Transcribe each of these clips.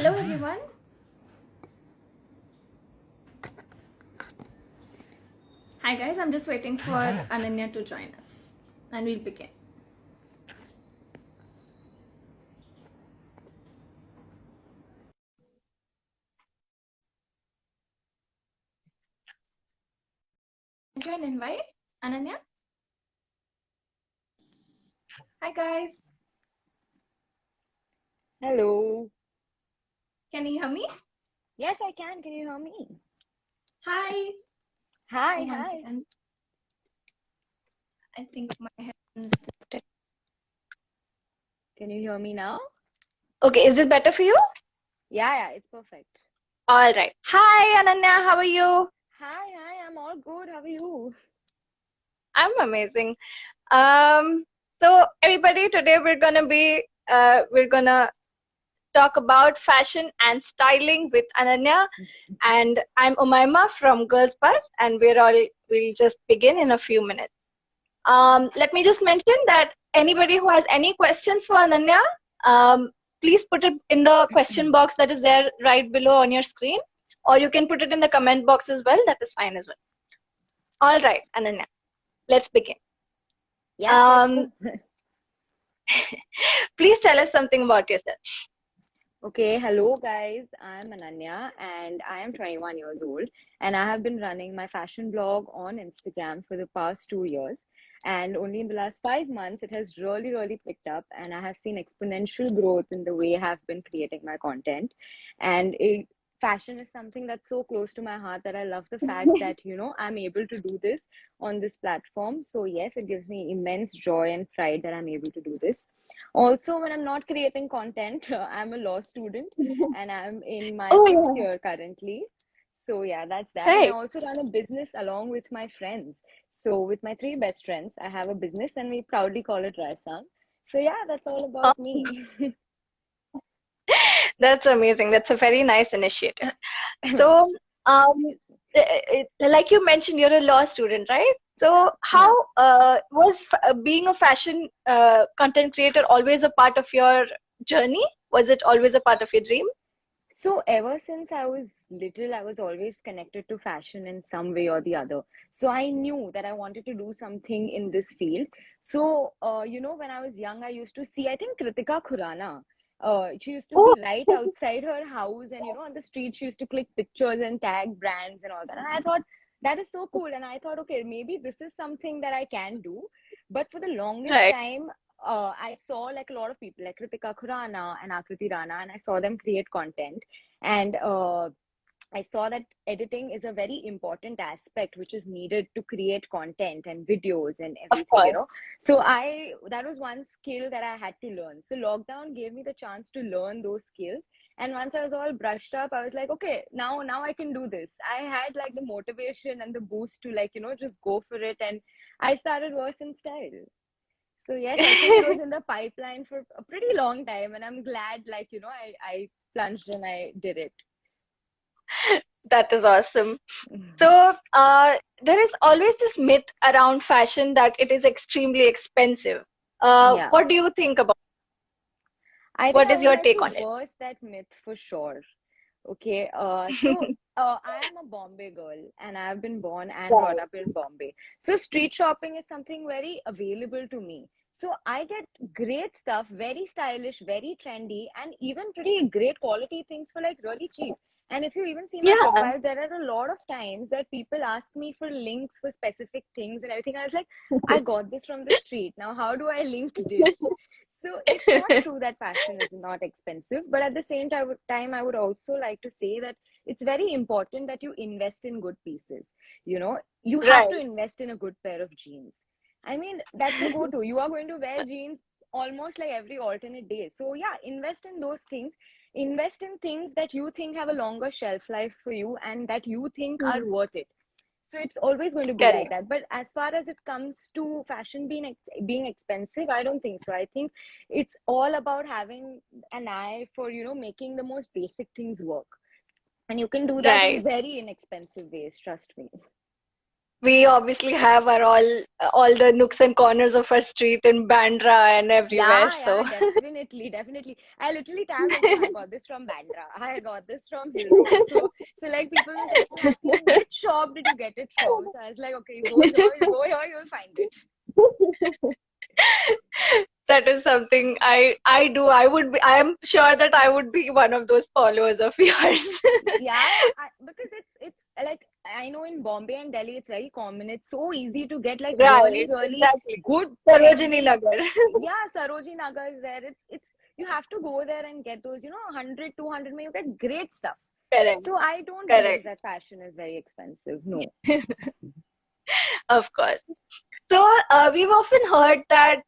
Hello everyone. Hi guys, I'm just waiting for Ananya to join us and we'll begin. Join invite, Ananya. Hi guys. Hello. Can you hear me? Yes, I can. Can you hear me? Hi. Hi, Oh, one hi. second. I think my headphones. Can you hear me now? Okay, is this better for you? Yeah, it's perfect. All right. Hi Ananya, how are you? Hi, I'm all good. How are you? I'm amazing. So everybody, today we're gonna talk about fashion and styling with Ananya, and I'm Umaima from Girls Bus, and we'll just begin in a few minutes. Let me just mention that anybody who has any questions for Ananya, please put it in the question box that is there right below on your screen, or you can put it in the comment box as well. That is fine as well. All right, Ananya, let's begin. Yes, Um, let's go. please tell us something about yourself. Okay, hello guys. I'm Ananya and I am 21 years old and I have been running my fashion blog on Instagram for the past 2 years. And only in the last 5 months, it has really picked up, and I have seen exponential growth in the way I have been creating my content. And fashion is something that's so close to my heart that I love the fact that, I'm able to do this on this platform. So, yes, it gives me immense joy and pride that I'm able to do this. Also, when I'm not creating content, I'm a law student and I'm in my Oh fifth yeah, year currently. So, yeah, that's that. And I right. also run a business along with my friends. So, with my three best friends, I have a business and we proudly call it Raisam. So, yeah, that's all about me. That's amazing. That's a very nice initiative. So, um, Excuse me. like you mentioned, you're a law student, right? So, how Yeah. was being a fashion content creator always a part of your journey? Was it always a part of your dream? So ever since I was little, I was always connected to fashion in some way or the other. So I knew that I wanted to do something in this field. So, when I was young, I used to see, I think Kritika Khurana. She used to Oh, be right outside her house, and on the street, she used to click pictures and tag brands and all that. And I thought that is so cool. And I thought, okay, maybe this is something that I can do. But for the longest right. time, I saw like a lot of people like Kritika Khurana and Akriti Rana, and I saw them create content. And I saw that editing is a very important aspect which is needed to create content and videos and Of everything. course. So that was one skill that I had to learn. So lockdown gave me the chance to learn those skills. And once I was all brushed up, I was like, okay, now I can do this. I had like the motivation and the boost to like, just go for it. And I started Verse in Style. So yes, I think it was in the pipeline for a pretty long time, and I'm glad, like I plunged and I did it. That is awesome. So, there is always this myth around fashion that it is extremely expensive. Yeah, What do you think about? I think What I is would your like take to on it? burst that myth for sure. Okay, so I am a Bombay girl, and I've been born and brought Right. up in Bombay. So street shopping is something very available to me. So I get great stuff, very stylish, very trendy, and even pretty great quality things for like really cheap. And if you even see my Yeah. profile, there are a lot of times that people ask me for links for specific things and everything. I was like, I got this from the street. Now, how do I link this? So it's not true that fashion is not expensive, but at the same time, I would also like to say that it's very important that you invest in good pieces. You have to Right. invest in a good pair of jeans. I mean, that's a go-to. You are going to wear jeans almost like every alternate day. So yeah, invest in those things. Invest in things that you think have a longer shelf life for you and that you think are Hmm. worth it. So it's always going to be like Correct. that. But as far as it comes to fashion being expensive, I don't think so. I think it's all about having an eye for making the most basic things work, and you can do that in Right. very inexpensive ways. Trust me. we obviously have our all the nooks and corners of our street in Bandra and everywhere. Yeah, yeah, So definitely, definitely. I literally tag like, I got this from Bandra. I got this from Hill Road. So like people will text me asking, which shop did you get it from? So I was like, okay, you go here, you'll find it. that is something I do. I am sure that I would be one of those followers of yours. Yeah, yeah, because it's like I know in Bombay and Delhi it's very common. It's so easy to get like really, Right, really exactly. good, Sarojini trendy. Nagar. Yeah, Sarojini Nagar is there. It's you have to go there and get those, 100, 200, you get great stuff. Correct, So I don't believe correct. that fashion is very expensive. No. Of course. So we've often heard that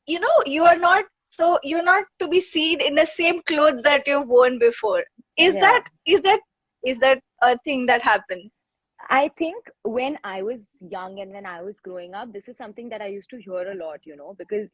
you're not to be seen in the same clothes that you've worn before. Is Yeah. that is that is that a thing that happened? I think when I was young and when I was growing up, this is something that I used to hear a lot, because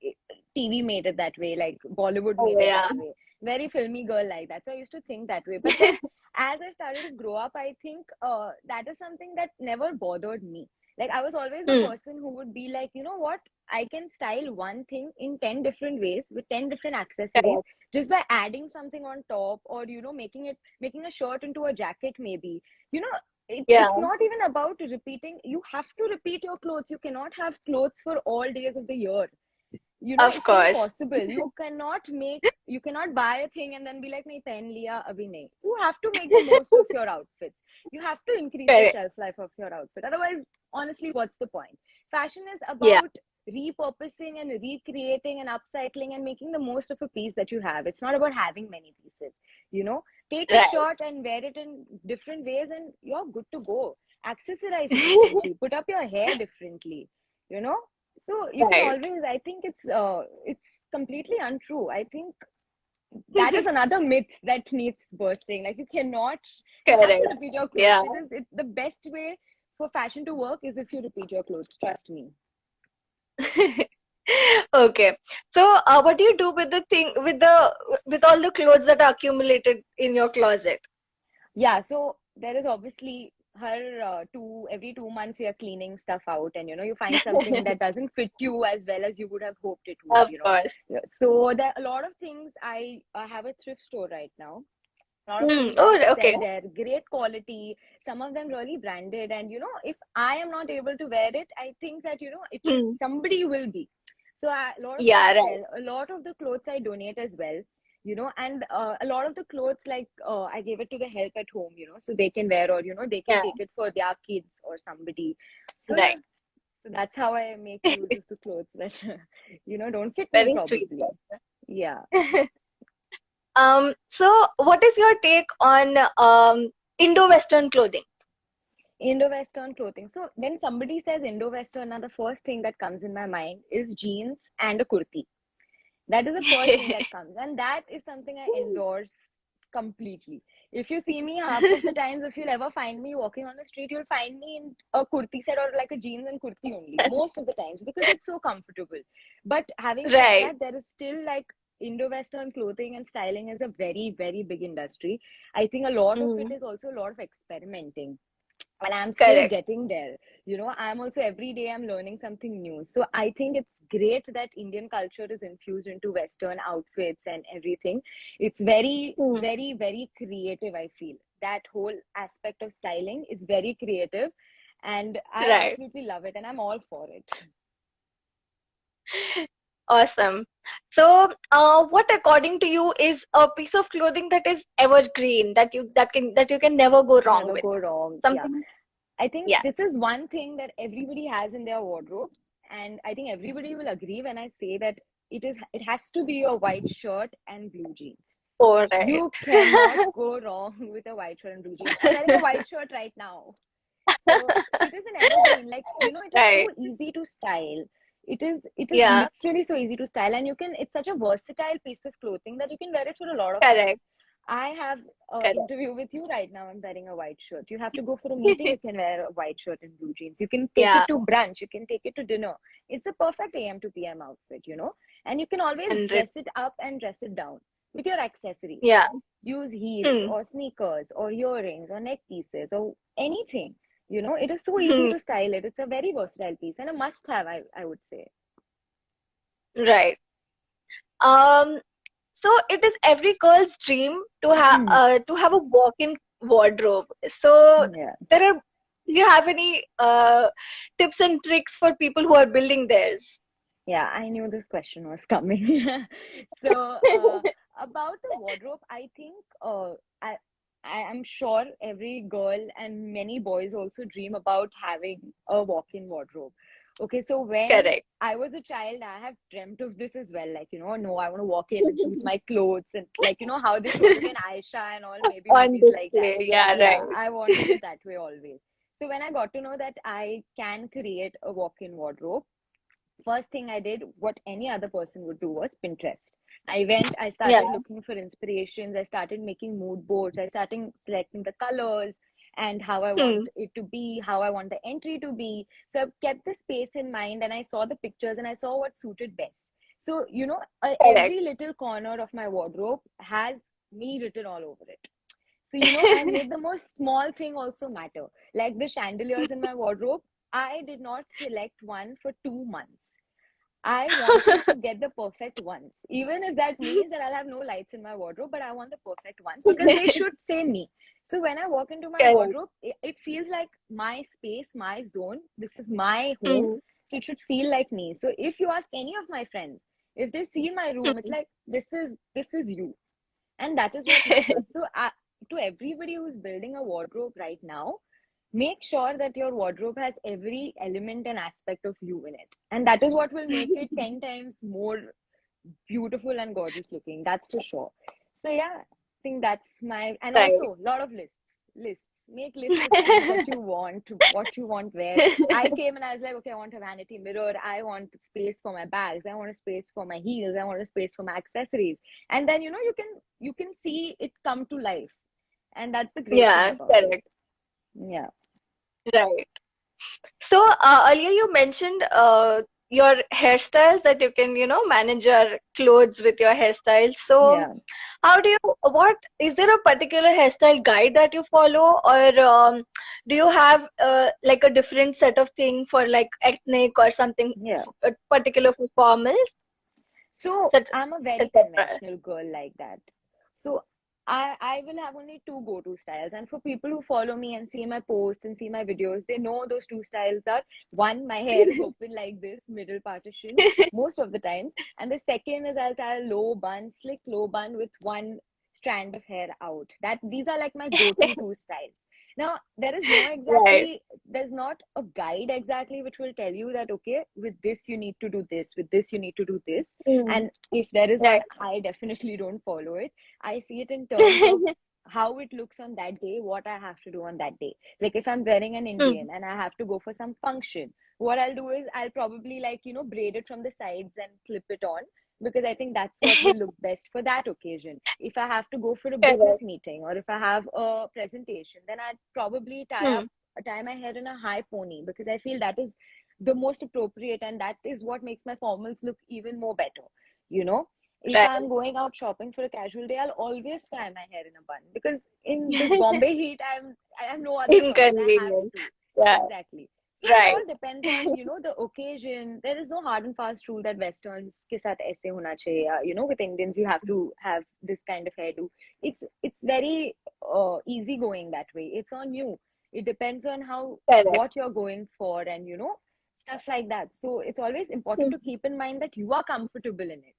TV made it that way, like Bollywood Oh made it yeah. that way. Very filmy girl like that. So I used to think that way. But then as I started to grow up, I think that is something that never bothered me. Like I was always the Hmm. person who would be like, you know what? I can style one thing in 10 different ways with 10 different accessories Correct. just by adding something on top or, making a shirt into a jacket maybe. You know, Yeah. it's not even about repeating. You have to repeat your clothes. You cannot have clothes for all days of the year. Of It's course. impossible. You cannot buy a thing and then be like, nahi, pehen liya, abhi nahi. You have to make the most of your outfits. You have to increase the Correct. shelf life of your outfit. Otherwise, honestly, what's the point? Fashion is Yeah. about repurposing and recreating and upcycling and making the most of a piece that you have. It's not about having many pieces. You know, take a Right. shirt and wear it in different ways and you're good to go. Accessorize it differently, put up your hair differently, you know so you can Right. always, I think it's completely untrue. I think that is another myth that needs bursting. Like you have to Correct. repeat your clothes. Yeah. It's the best way for fashion to work is if you repeat your clothes. Trust me. Okay. So, what do you do with the thing with all the clothes that are accumulated in your closet? Yeah, so there is obviously her every 2 months you're cleaning stuff out and you find something that doesn't fit you as well as you would have hoped it would, Of course. Yeah, so there are a lot of things. I have a thrift store right now. A lot of Hmm. things Oh, I okay. sell there, great quality, some of them really branded. And if I am not able to wear it, I think that Hmm. somebody will be. So a lot of them I Yeah, right. sell. A lot of the clothes I donate as well. And a lot of the clothes, like I gave it to the help at home, so they can wear, or they can Yeah, take it for their kids or somebody. So yeah, right. so that's how I make use of the clothes that don't fit me Very sweet. probably. Yeah. So what is your take on Indo-Western clothing? Indo-Western clothing. So when somebody says Indo-Western, now the first thing that comes in my mind is jeans and a kurti. That is the first thing that comes, and that is something I endorse completely. If you see me half of the times, if you'll ever find me walking on the street, you'll find me in a kurti set or like a jeans and kurti only, most of the times, because it's so comfortable. But having said Right. that, there is still like Indo-Western clothing and styling is a very, very big industry. I think a lot of it Mm, is also a lot of experimenting, and I'm still correct. getting there. I'm also every day I'm learning something new. So I think it's great that Indian culture is infused into Western outfits and everything. It's very, Mm, very, very creative. I feel that whole aspect of styling is very creative, and I right. absolutely love it, and I'm all for it. Awesome. So, what according to you is a piece of clothing that is evergreen that you can never go wrong Never with? go wrong. Yeah. Something. I think Yeah. this is one thing that everybody has in their wardrobe, and I think everybody will agree when I say that it has to be a white shirt and blue jeans. All right. You cannot go wrong with a white shirt and blue jeans. I'm wearing a white shirt right now. So it is an evergreen. Like, it is so Right. easy to style. It is Yeah. literally so easy to style, and it's such a versatile piece of clothing that you can wear it for a lot of things. Correct. I have an Correct. interview with you right now. I'm wearing a white shirt. You have to go for a meeting, you can wear a white shirt and blue jeans. You can take Yeah. it to brunch, you can take it to dinner. It's a perfect AM to PM outfit. And you can always 100. dress it up and dress it down with your accessories. Yeah. Use heels Hmm. or sneakers or earrings or neck pieces or anything. It is so easy to style it. It's a very versatile piece and a must have, I would say. Right. Um, so it is every girl's dream to have a walk-in wardrobe. So Yeah. there are, do you have any tips and tricks for people who are building theirs? Yeah, I knew this question was coming. So, about the wardrobe, I think I I'm sure every girl and many boys also dream about having a walk-in wardrobe. Okay, so when Correct. I was a child, I have dreamt of this as well. Like, no, I want to walk in and choose my clothes and like, how they show you in Aisha and all maybe On movies like that. display. Yeah, Yeah, right. I wanted it that way always. So when I got to know that I can create a walk-in wardrobe, first thing I did, what any other person would do, was Pinterest. I Yeah. started looking for inspirations. I started making mood boards. I started selecting the colors and how I want Hmm. it to be, how I want the entry to be. So I kept the space in mind and I saw the pictures and I saw what suited best. So, Correct. every little corner of my wardrobe has me written all over it. So, I made the most small thing also matter. Like the chandeliers in my wardrobe, I did not select one for 2 months. I wanted to get the perfect ones, even if that means that I'll have no lights in my wardrobe, but I want the perfect ones because they should say me. So when I walk into my Correct. wardrobe, it feels like my space, my zone. This is my home. Hmm. So it should feel like me. So if you ask any of my friends, if they see my room, it's like this is you, and that is what matters. So to everybody who's building a wardrobe right now, make sure that your wardrobe has every element and aspect of you in it, and that is what will make it 10 times more beautiful and gorgeous looking, that's for sure. So yeah, I think that's my, and Right. also a lot of lists. Make lists with things that you want, what you want, where. I came and I was like, okay, I want a vanity mirror, I want space for my bags, I want a space for my heels, I want a space for my accessories. And then you can see it come to life, and that's the great thing Yeah, about it. correct. Yeah. Right. So earlier you mentioned your hairstyles, that you can, manage your clothes with your hairstyles. So Yeah. how do you, what, is there a particular hairstyle guide that you follow, or do you have like a different set of thing for like ethnic or something Yeah. particular for formals, So such, I'm a very etc.? conventional girl like that. So I will have only two go-to styles. And for people who follow me and see my posts and see my videos, they know those two styles are: one, my hair is open like this, middle partition, most of the times. And the second is I'll tie a low bun, slick low bun with one strand of hair out. That these are like my go-to two styles. Now, Right. there's not a guide exactly which will tell you that, okay, with this you need to do this, with this you need to do this. Mm. And if there is one, Right. I definitely don't follow it. I see it in terms of how it looks on that day, what I have to do on that day. Like if I'm wearing an Mm. Indian and I have to go for some function, what I'll do is I'll probably like, braid it from the sides and clip it on, because I think that's what will look best for that occasion. If I have to go for a business Correct. meeting or if I have a presentation, then I'd probably Hmm. tie my hair in a high pony, because I feel that is the most appropriate and that is what makes my formals look even more better. You know, if Right. I'm going out shopping for a casual day, I'll always tie my hair in a bun, because in this Bombay heat, I have no other choice. I have Inconvenient. to. Yeah. Exactly. So it Right. all depends on, the occasion. There is no hard and fast rule that Westerns ke saath aise hona chahiye. With Indians you have to have this kind of hairdo. It's very easy going that way. It's on you. It depends on how Correct. what you're going for, and stuff like that. So it's always important to keep in mind that you are comfortable in it.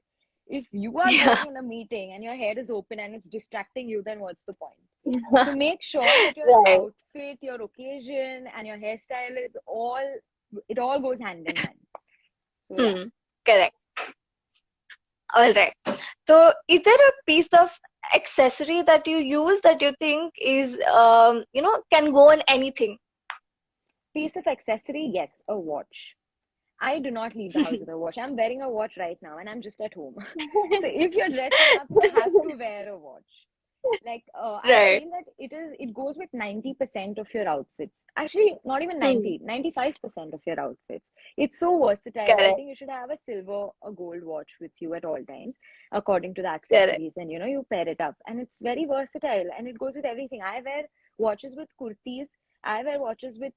If you are Yeah. going in a meeting and your hair is open and it's distracting you, then what's the point? So make sure that your Right. outfit, your occasion, and your hairstyle it all goes hand in hand. So yeah. Hmm. Correct. All right. So, is there a piece of accessory that you use that you think is, can go on anything? Piece of accessory, yes, a watch. I do not leave the house with a watch. I'm wearing a watch right now and I'm just at home. So if you're dressing up, you have to wear a watch. Like I Right. feel that it goes with 90% of your outfits. Actually, not even Hmm. 90, 95% of your outfits. It's so versatile. I Correct. think you should have a silver or gold watch with you at all times, according to the Correct. accessories, and you pair it up, and it's very versatile and it goes with everything. I wear watches with kurtis. I wear watches with,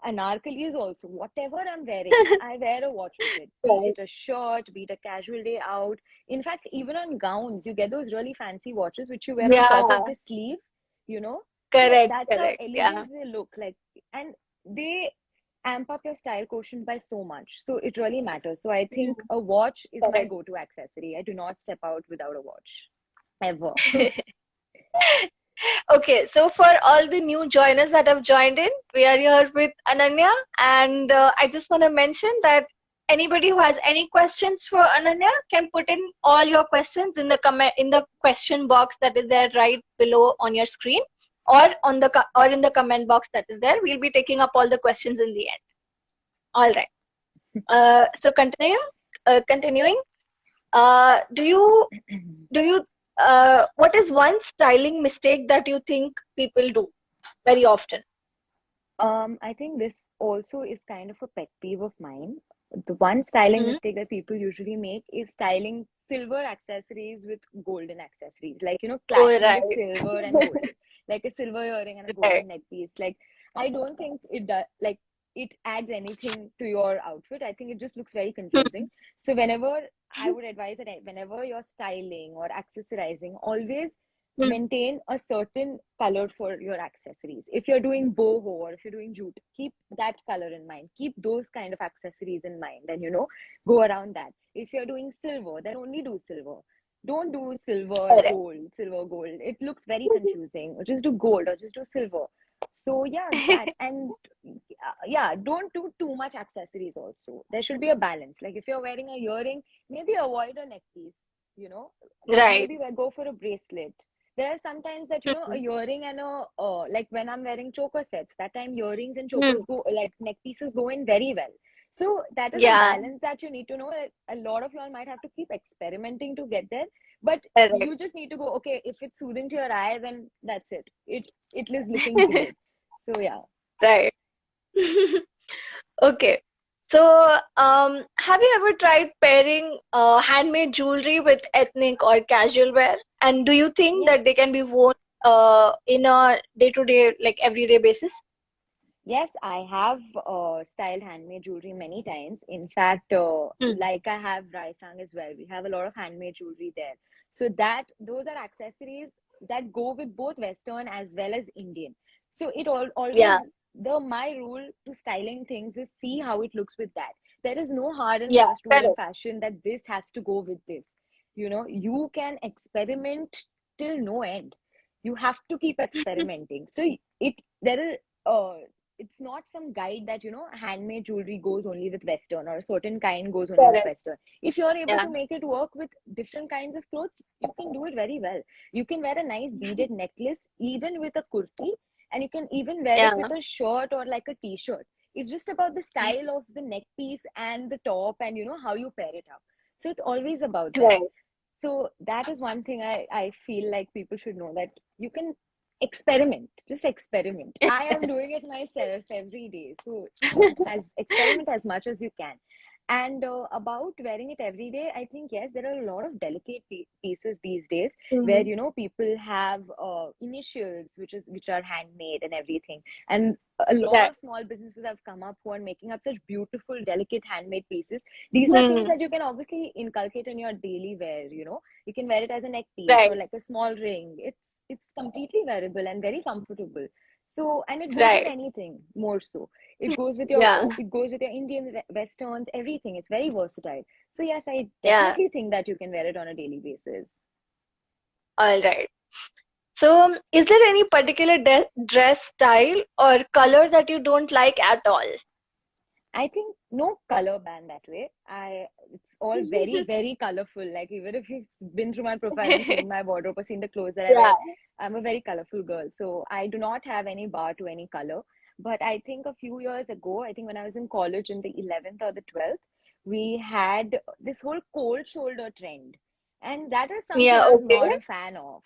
anarkalis also. Whatever I'm wearing, I wear a watch with it. Be Right. it a shirt, be it a casual day out. In fact, even on gowns, you get those really fancy watches which you wear on top of Yeah. the sleeve, you know. So Correct. that's how Correct. Yeah. elegant they look like. And they amp up your style quotient by so much. So it really matters. So I think Mm, a watch is my correct. go-to accessory. I do not step out without a watch ever. Okay, so for all the new joiners that have joined in, we are here with Ananya, and I just want to mention that anybody who has any questions for Ananya can put in all your questions in the question box that is there right below on your screen, or or in the comment box that is there. We'll be taking up all the questions in the end. All right. So continuing. Do you what is one styling mistake that you think people do very often? I think this also is kind of a pet peeve of mine. The one styling Hmm. mistake that people usually make is styling silver accessories with golden accessories, like, Oh, clashing the right. silver and golden, like a silver earring and a Right. golden neck piece. Like, I don't think it does, like, it adds anything to your outfit. I think it just looks very confusing. Hmm. So, whenever I would advise that whenever you're styling or accessorizing, always Hmm. maintain a certain color for your accessories. If you're doing boho or if you're doing jute, keep that color in mind. Keep those kind of accessories in mind and, go around that. If you're doing silver, then only do silver. Don't do Correct. silver, gold. It looks very confusing. Or just do gold or just do silver. So, yeah, that. And yeah, don't do too much accessories also. There should be a balance. Like if you're wearing a earring, maybe avoid a neck piece, you know, Right. maybe go for a bracelet. There are sometimes that, a Hmm. earring and like when I'm wearing choker sets, that time earrings and Hmm. chokers go, like neck pieces go in very well. So that is a Yeah. balance that you need to know. That a lot of y'all might have to keep experimenting to get there, but Correct. you just need to go, okay, if it's soothing to your eye, then that's it. It is looking great. So yeah. Right. Okay. So, have you ever tried pairing handmade jewelry with ethnic or casual wear? And do you think Yes. that they can be worn in a day-to-day, like everyday basis? Yes, I have styled handmade jewelry many times. In fact, Hmm. like I have Raisang as well. We have a lot of handmade jewelry there. So that those are accessories that go with both Western as well as Indian. So it Yeah. always the my rule to styling things is see how it looks with that. There is no hard and Yeah. fast rule in Correct. fashion that this has to go with this. You can experiment till no end. You have to keep experimenting. So it there is uh it's not some guide that handmade jewelry goes only with Western or a certain kind goes only with Correct. Western. If you're able Yeah. to make it work with different kinds of clothes, you can do it very well. You can wear a nice beaded necklace even with a kurti, and you can even wear it Yeah. with a shirt or like a t-shirt. It's just about the style of the neck piece and the top, and how you pair it up. So it's always about that. Right. So that is one thing I feel like people should know, that you can experiment, just experiment. I am doing it myself every day. So just as experiment as much as you can. And about wearing it every day, I think yes, there are a lot of delicate pieces these days where Mhm. people have initials which are handmade and everything. And a lot Right. of small businesses have come up who are making up such beautiful, delicate handmade pieces. These are things Hmm. that you can obviously inculcate in your daily wear. You can wear it as a neck piece or Right. like a small ring. It's completely wearable and very comfortable. So, and it goes with Right. anything more so. Yeah. It goes with your Indian westerns, everything. It's very versatile. So yes, I Yeah. definitely think that you can wear it on a daily basis. All right. So, is there any particular dress style or color that you don't like at all? I think no color band that way. It's all very, very colorful. Like even if you've been through my profile and seen my wardrobe or seen the clothes that I Yeah. wear, I'm a very colorful girl. So I do not have any bar to any color. But I think a few years ago, I think when I was in college in the 11th or the 12th, we had this whole cold shoulder trend. And that is something Yeah. I was Okay. not a fan of.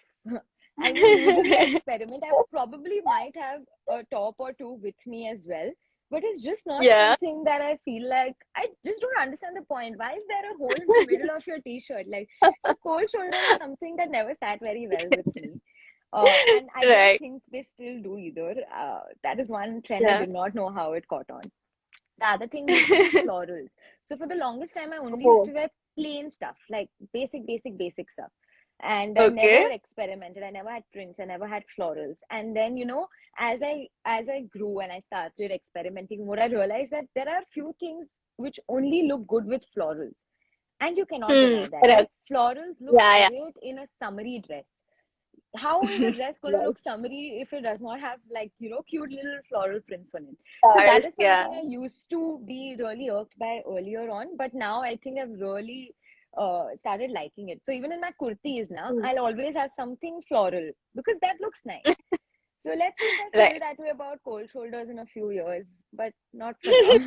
I mean, usually I experiment. I probably might have a top or two with me as well, but it's just not Yeah. something that I feel like. I just don't understand the point. Why is there a hole in the middle of your t-shirt? Like, so cold shoulder is something that never sat very well with me. And I don't Right. think they still do either. That is one trend I Yeah. did not know how it caught on. The other thing used to be florals. So for the longest time, I only used Oh, to wear plain stuff, like basic stuff. And I okay. never experimented. I never had prints. I never had florals. And then, as I grew and I started experimenting more, I realized that there are few things which only look good with florals. And you cannot deny that. Like Correct. florals look Yeah, yeah. great in a summery dress. How is a dress going to Right. look summery if it does not have, like, cute little floral prints on it? So Stars. that is Yeah. something I used to be really irked by earlier on, but now I think I've really started liking it. So even in my kurtis now, Mm. I'll always have something floral because that looks nice. So let's see if I feel Right. that way about cold shoulders in a few years, but not for now.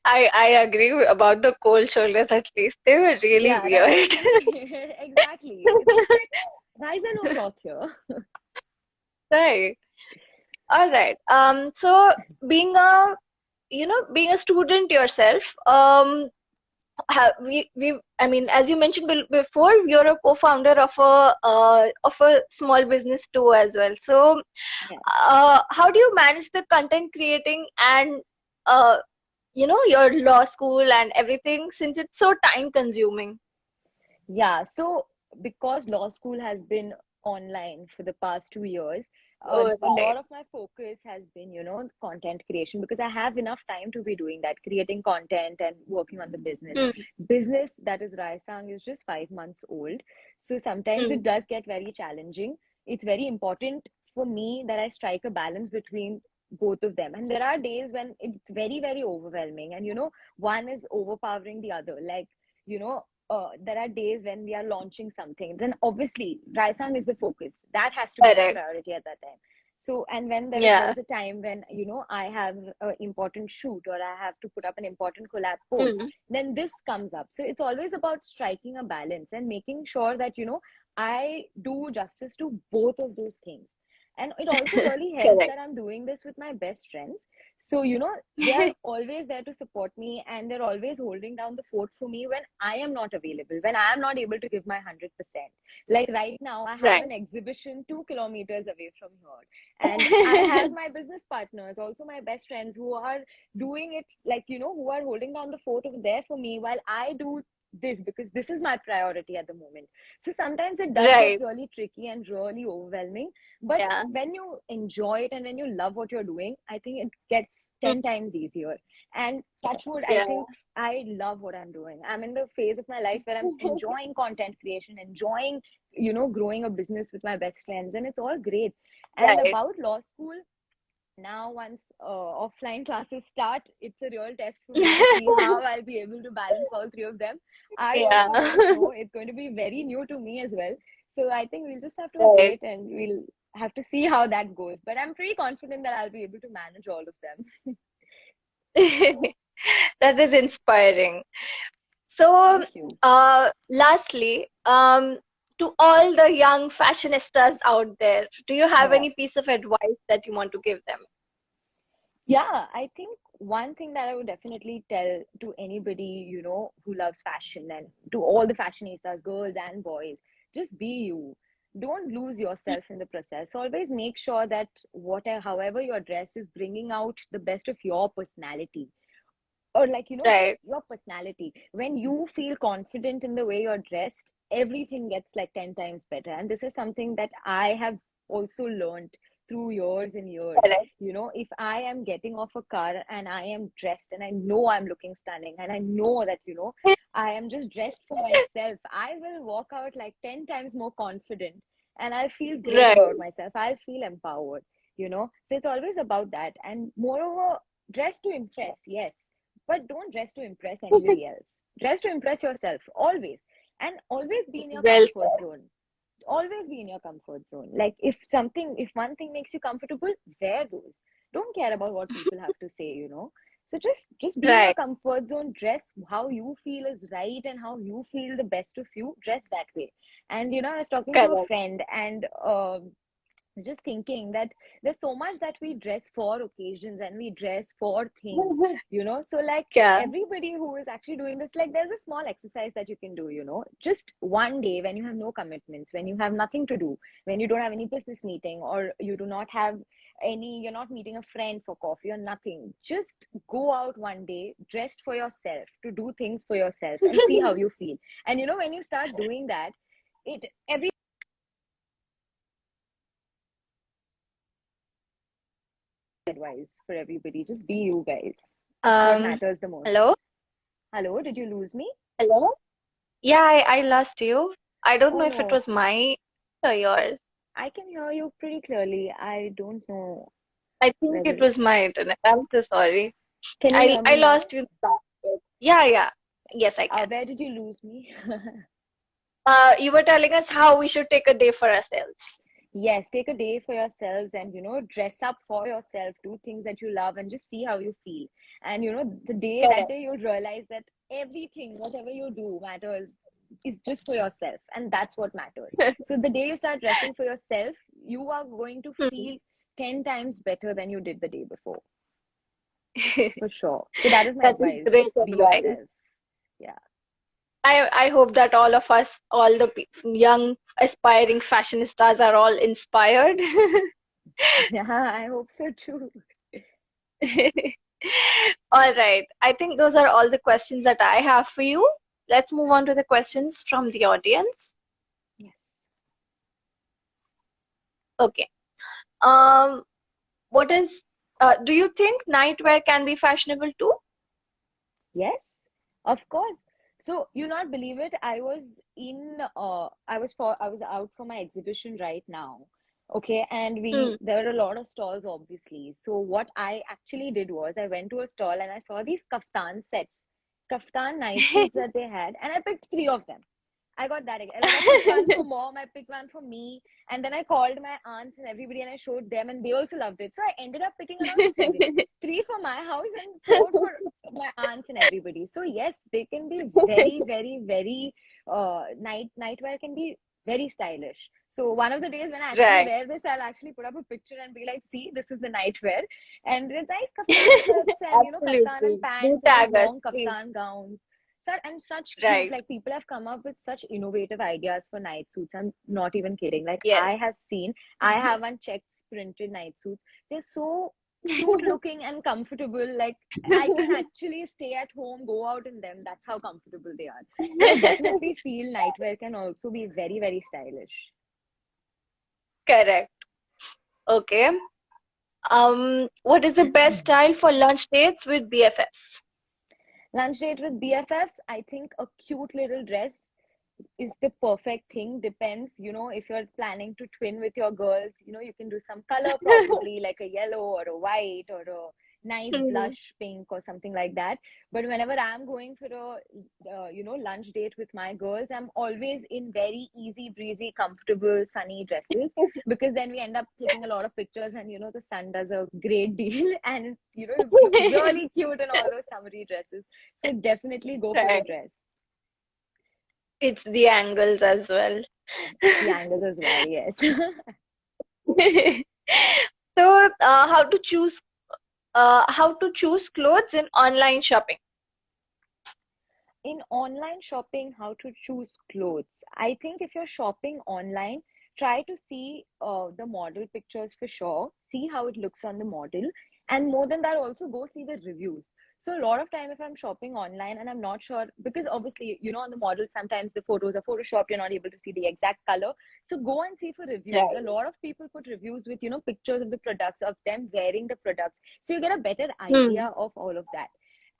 I agree about the cold shoulders at least. They were really Yeah, that was weird. exactly. It looks like, why is there no cloth here? Right. All right. So being a being a student yourself, I mean, as you mentioned before, you're a co-founder of a small business too as well. So Yeah. how do you manage the content creating and uh, your law school and everything since it's so time consuming? Yeah, so because law school has been online for the past 2 years, Oh, a right. lot of my focus has been, content creation because I have enough time to be doing that, creating content and working on the business. Hmm. Business that is Raisang is just 5 months old. So sometimes Hmm. it does get very challenging. It's very important for me that I strike a balance between both of them. And there are days when it's very, very overwhelming and, one is overpowering the other. Like, there are days when we are launching something, then obviously Raisang is the focus. That has to be my Correct. priority at that time. So, and when Yeah. there's a time when I have an important shoot or I have to put up an important collab post, Hmm. then this comes up. So it's always about striking a balance and making sure that I do justice to both of those things. And it also really helps Correct. that I'm doing this with my best friends. So, they are always there to support me and they're always holding down the fort for me when I am not available, when I am not able to give my 100%. Like right now, I have Right. an exhibition 2 kilometers away from here. And I have my business partners, also my best friends who are doing it, like, who are holding down the fort over there for me while I do this because this is my priority at the moment. So sometimes it does get Right. really tricky and really overwhelming. But Yeah. when you enjoy it and when you love what you're doing, I think it gets Mm. 10 times easier. And touch wood, I Yeah. think I love what I'm doing. I'm in the phase of my life where I'm enjoying content creation, enjoying, growing a business with my best friends, and it's all great. And Right. about law school, now once offline classes start, it's a real test for me to see how I'll be able to balance all three of them. I Yeah. also don't know. It's going to be very new to me as well. So I think we'll just have to Right. wait and we'll have to see how that goes. But I'm pretty confident that I'll be able to manage all of them. That is inspiring. So, Thank you. lastly, to all the young fashionistas out there, do you have Yeah. any piece of advice that you want to give them? Yeah, I think one thing that I would definitely tell to anybody, who loves fashion and to all the fashionistas, girls and boys, just be you. Don't lose yourself in the process. Always make sure that whatever, however you're dressed is bringing out the best of your personality or like just Right. your personality. When you feel confident in the way you're dressed, everything gets like 10 times better. And this is something that I have also learned through years and years. Correct. If I am getting off a car and I am dressed and I know I'm looking stunning and I know that I am just dressed for myself, I will walk out like 10 times more confident and I'll feel great Right. about myself. I'll feel empowered. So it's always about that. And moreover, dress to impress, yes, but don't dress to impress anybody else. Dress to impress yourself, always. And always be in your Well comfort zone. Always be in your comfort zone. Like if one thing makes you comfortable, wear those. Don't care about what people have to say. So just said. be in your Right. comfort zone, dress how you feel is right and how you feel the best of you, dress that way. And I was talking to a Correct. friend and just thinking that there's so much that we dress for occasions and we dress for things, so like Yeah. everybody who is actually doing this, like there's a small exercise that you can do, just one day when you have no commitments, when you have nothing to do, when you don't have any business meeting, or you do not have you're not meeting a friend for coffee or nothing, just go out one day dressed for yourself to do things for yourself and see how you feel. And when you start doing that, it every advice for everybody, just be you guys. It's what Um, matters the most. Hello? Hello, did you lose me? Hello? Yeah, I lost you. I don't Oh know if it no, was my or yours. I can hear you pretty clearly. I don't know I think it whether. was my internet. I'm so sorry. Can you I hear I me now? lost you. Yeah, yeah. Yes, I can. Where did you lose me? You were telling us how we should take a day for ourselves. Yes, take a day for yourselves and dress up for yourself, do things that you love, and just see how you feel. And that Correct. day you'll realize that everything, whatever you do, matters is just for yourself, and that's what matters. So the day you start dressing for yourself, you are going to Hmm. feel 10 times better than you did the day before, for sure. So that is my That is advice. great Just be advice. yourself. Yeah. I hope that all of us, all the young aspiring fashionistas, are all inspired. Yeah, I hope so too. All right. I think those are all the questions that I have for you. Let's move on to the questions from the audience. Yes. Okay. What is, do you think nightwear can be fashionable too? Yes, of course. So you not believe it. I was out for my exhibition right now. Okay, and Hmm. there were a lot of stalls, obviously. So what I actually did was I went to a stall and I saw these kaftan night suits that they had, and I picked three of them. I got that. Like I picked one for mom, I picked one for me, and then I called my aunts and everybody and I showed them, and they also loved it. So I ended up picking around seven, three for my house and four for my aunts and everybody. So yes, they can be very, very, very nightwear can be very stylish. So one of the days when I actually Right. wear this, I'll actually put up a picture and be like, see, this is the nightwear. And the nice kaftan shirts and kaftan and Absolutely. Do pants and those tag us, long please. kaftan gowns. And such cute, Right. like people have come up with such innovative ideas for night suits. I'm not even kidding. Like Yes. I have one checked printed night suits. They're so cute looking and comfortable. Like I can actually stay at home, go out in them. That's how comfortable they are. So I definitely feel nightwear can also be very, very stylish. Correct. Okay. What is the best style for lunch dates with BFFs? Lunch date with BFFs, I think a cute little dress is the perfect thing. Depends, if you're planning to twin with your girls, you can do some color, probably like a yellow or a white or a nice Hmm. blush pink or something like that. But whenever I'm going for a lunch date with my girls, I'm always in very easy breezy, comfortable, sunny dresses, because then we end up taking a lot of pictures, and the sun does a great deal and you look really cute in all those summery dresses. So definitely go for a Right. dress. It's the angles as well. It's the angles as well, yes. So, how to choose clothes in online shopping? In online shopping, how to choose clothes. I think if you're shopping online, try to see the model pictures for sure. See how it looks on the model. And more than that, also go see the reviews. So a lot of time if I'm shopping online and I'm not sure, because obviously, on the model, sometimes the photos are photoshopped, you're not able to see the exact color. So go and see for reviews. A Right. lot of people put reviews with, pictures of the products, of them wearing the products. So you get a better Hmm. idea of all of that.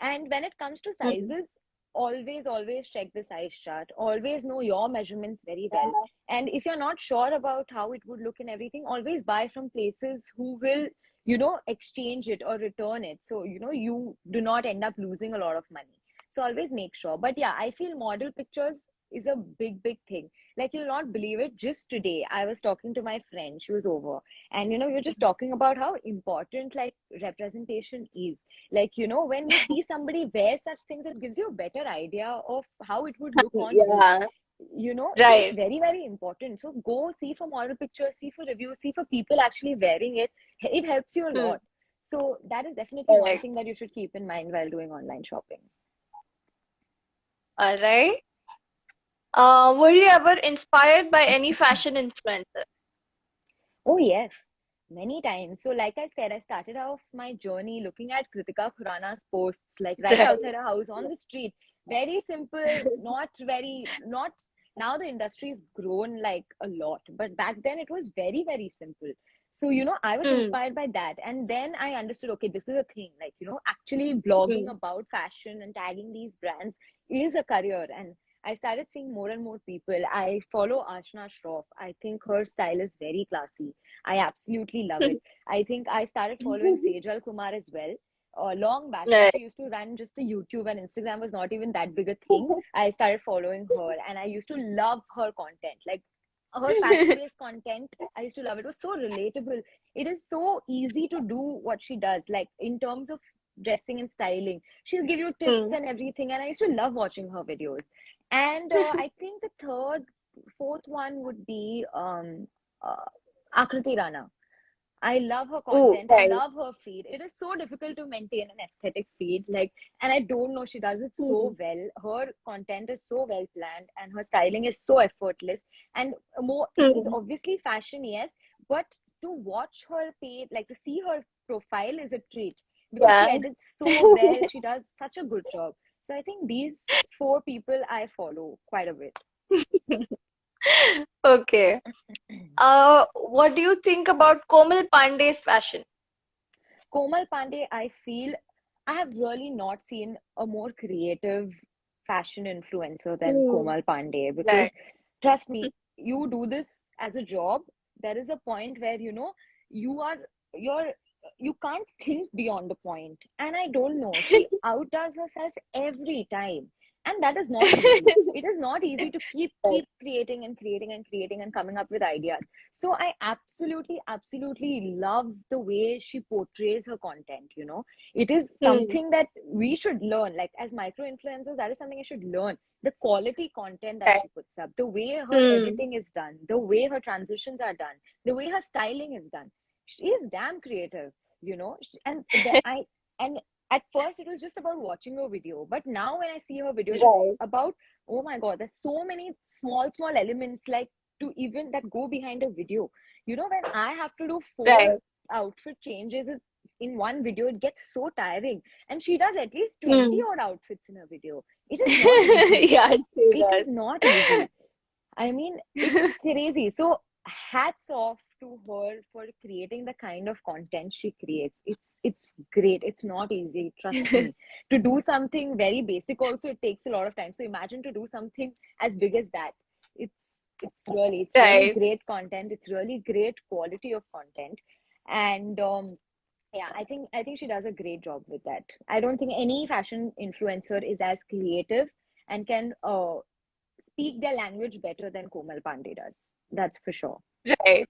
And when it comes to Hmm. sizes, always check the size chart, always know your measurements very well. And if you're not sure about how it would look and everything, always buy from places who will exchange it or return it, so you do not end up losing a lot of money. So always make sure. But yeah, I feel model pictures is a big thing. Like, you'll not believe it, just today I was talking to my friend, she was over, and we are just talking about how important like representation is. Like, when you see somebody wear such things, it gives you a better idea of how it would look on you. Yeah. So it's Right. very, very important. So go see for model pictures, see for reviews, see for people actually wearing it. It helps you a Hmm. lot. So that is definitely one Correct. thing that you should keep in mind while doing online shopping. All right. Were you ever inspired by any fashion influencer? Oh, yes, many times. So, like I said, I started off my journey looking at Kritika Khurana's posts, like right Right. outside her house on the street. Very simple, not very, not now the industry's grown like a lot, but back then it was very, very simple. So, I was Hmm. inspired by that. And then I understood, okay, this is a thing. Like, actually blogging Hmm. about fashion and tagging these brands is a career. And I started seeing more and more people. I follow Ashna Shroff. I think her style is very classy. I absolutely love it. I think I started following Sejal Kumar as well. Long back when Right. she used to run just the YouTube and Instagram was not even that big a thing, I started following her and I used to love her content. Like her fashion based content, I used to love it. It was so relatable. It is so easy to do what she does, like in terms of dressing and styling. She'll give you tips Hmm. and everything, and I used to love watching her videos. And I think the fourth one would be uh, Akriti Rana. I love her Ooh, content. I right. love her feed. It is so difficult to maintain an aesthetic feed. Like, and I don't know, she does it Hmm. so well. Her content is so well planned and her styling is so effortless. And more, it is Hmm. obviously fashion, yes, but to watch her page, like to see her profile is a treat because she Yeah. edits so well. She does such a good job. So I think these four people I follow quite a bit. Okay. What do you think about Komal Pandey's fashion? Komal Pandey, I feel I have really not seen a more creative fashion influencer than Hmm. Komal Pandey because Right. trust me, you do this as a job. There is a point where you are you're you can't think beyond the point. And I don't know, she outdoes herself every time. And that is not easy. It is not easy to Right. keep creating and creating and creating and coming up with ideas. So I absolutely, absolutely love the way she portrays her content. It is Hmm. something that we should learn. Like as micro influencers, that is something I should learn. The quality content that Right. she puts up, the way her Hmm. editing is done, the way her transitions are done, the way her styling is done. She is damn creative. And at first it was just about watching her video, but now when I see her videos, it's Right. about, oh my god, there's so many small elements like to even that go behind a video. When I have to do four Right. outfit changes in one video, it gets so tiring. And she does at least 20 Hmm. odd outfits in a video. It is not easy. Yeah, she It does. is not easy. I mean, it's crazy. So hats off to her for creating the kind of content she creates. It's great. It's not easy, trust me. To do something very basic also it takes a lot of time. So imagine to do something as big as that. It's really Right. great content. It's really great quality of content. And yeah, I think she does a great job with that. I don't think any fashion influencer is as creative and can speak their language better than Komal Pandey does. That's for sure. Right.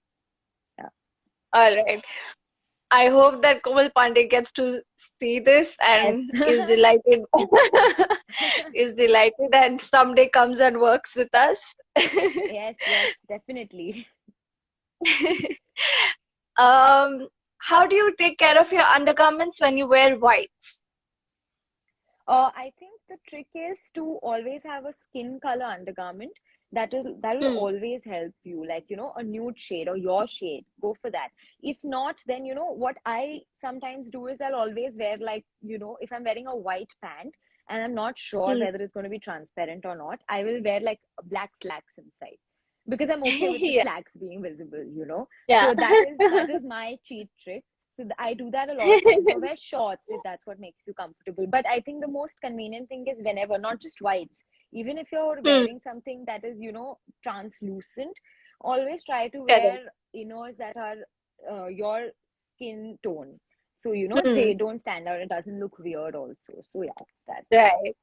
Yeah. All right. I hope that Komal Pandey gets to see this Yes. and is delighted is delighted and someday comes and works with us. Yes, yes, definitely. Um, how do you take care of your undergarments when you wear whites? I think the trick is to always have a skin color undergarment that will Hmm. always help you. Like, a nude shade or your shade. Go for that. If not, then what I sometimes do is I'll always wear like, if I'm wearing a white pant and I'm not sure Hmm. whether it's going to be transparent or not, I will wear like black slacks inside. Because I'm okay with the Yeah. slacks being visible. Yeah. So that is my cheat trick. So I do that a lot of times, or wear shorts if that's what makes you comfortable. But I think the most convenient thing is whenever, not just whites, even if you're Hmm. wearing something that is, translucent, always try to Correct. wear inners that are your skin tone. So, Hmm. they don't stand out. It doesn't look weird also. So, yeah, that. Right.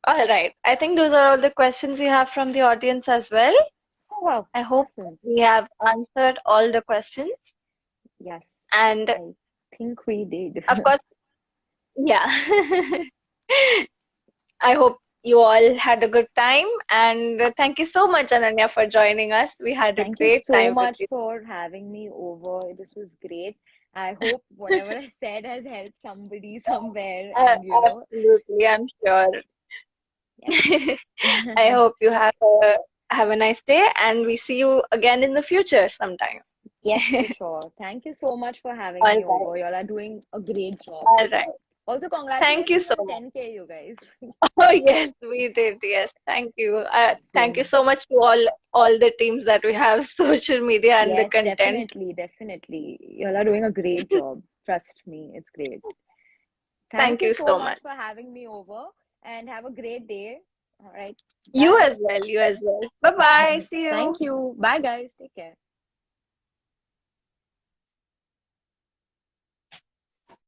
All right. I think those are all the questions we have from the audience as well. Oh, wow. I hope Awesome. we have answered all the questions. Yes, And I think we did. of course, yeah. I hope you all had a good time. And thank you so much, Ananya, for joining us. We had a Thank you great so time with much you. for having me over. This was great. I hope whatever I said has helped somebody somewhere, and Absolutely, I'm sure. yes. I hope you have a nice day, and we see you again in the future sometime. Yes, for sure. Thank you so much for having All me right, over. Y'all are doing a great job. all right. Also, Thank you congratulations so on much. 10K, you guys. Oh yes, we did. Yes, thank you. Thank you Awesome. so much to all the teams that we have, social media and the Yes, content. definitely, definitely. Y'all are doing a great job. Trust me, it's great. Thank Thank you you so so much much. for having me over and have a great day. All right. You Bye. as well. You as well. Bye bye. See you. Thank you. Bye, guys. Take care.